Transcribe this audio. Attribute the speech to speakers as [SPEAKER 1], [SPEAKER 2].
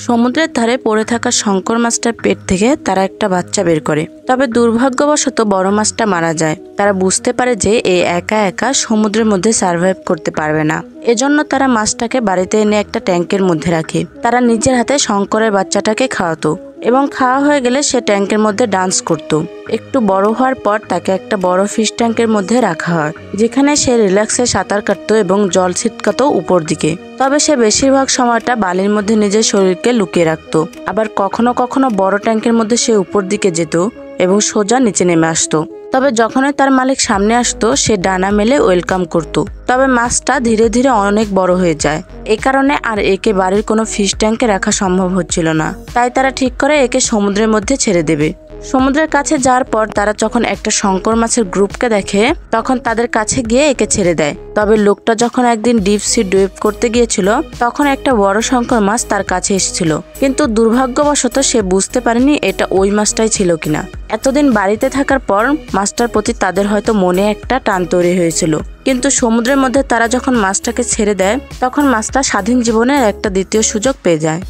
[SPEAKER 1] সমুদ্রের ধারে পড়ে থাকা শঙ্কর মাছটার পেট থেকে তারা একটা বাচ্চা বের করে। তবে দুর্ভাগ্যবশত বড় মাছটা মারা যায়। তারা বুঝতে পারে যে একা একা সমুদ্রের মধ্যে সার্ভাইভ করতে পারবে না। এজন্য তারা মাছটাকে বাড়িতে এনে একটা ট্যাঙ্কের মধ্যে রাখে। তারা নিজের হাতে শঙ্করের বাচ্চাটাকে খাওয়াতো এবং খাওয়া হয়ে গেলে সে ট্যাঙ্কের মধ্যে ডান্স করত। একটু বড় হওয়ার পর তাকে একটা বড় ফিশ ট্যাঙ্কের মধ্যে রাখা হয়, যেখানে সে রিল্যাক্সে সাঁতার কাটতো এবং জল ছিটকাতো উপর দিকে। তবে সে বেশিরভাগ সময়টা বালির মধ্যে নিজের শরীরকে লুকিয়ে রাখতো। আবার কখনো কখনো বড় ট্যাঙ্কের মধ্যে সে উপর দিকে যেত এবং সোজা নিচে নেমে আসতো। তবে যখনই তার মালিক সামনে আসতো সে ডানা মেলে ওয়েলকাম করত। তবে মাছটা ধীরে ধীরে অনেক বড় হয়ে যায়। এ কারণে আর একে বাড়ির কোনো ফিশ ট্যাঙ্কে রাখা সম্ভব হচ্ছিল না। তাই তারা ঠিক করে একে সমুদ্রের মধ্যে ছেড়ে দেবে। সমুদ্রের কাছে যাওয়ার পর তারা যখন একটা শঙ্কর মাছের গ্রুপকে দেখে তখন তাদের কাছে গিয়ে একে ছেড়ে দেয়। তবে লোকটা যখন একদিন ডিপ সি ডুইভ করতে গিয়েছিল তখন একটা বড় শঙ্কর মাছ তার কাছে এসেছিল, কিন্তু দুর্ভাগ্যবশত সে বুঝতে পারেনি এটা ওই মাছটাই ছিল কিনা। এতদিন বাড়িতে থাকার পর মাছটার প্রতি তাদের হয়তো মনে একটা টান তৈরি হয়েছিল, কিন্তু সমুদ্রের মধ্যে তারা যখন মাছটাকে ছেড়ে দেয় তখন মাছটা স্বাধীন জীবনের একটা দ্বিতীয় সুযোগ পেয়ে যায়।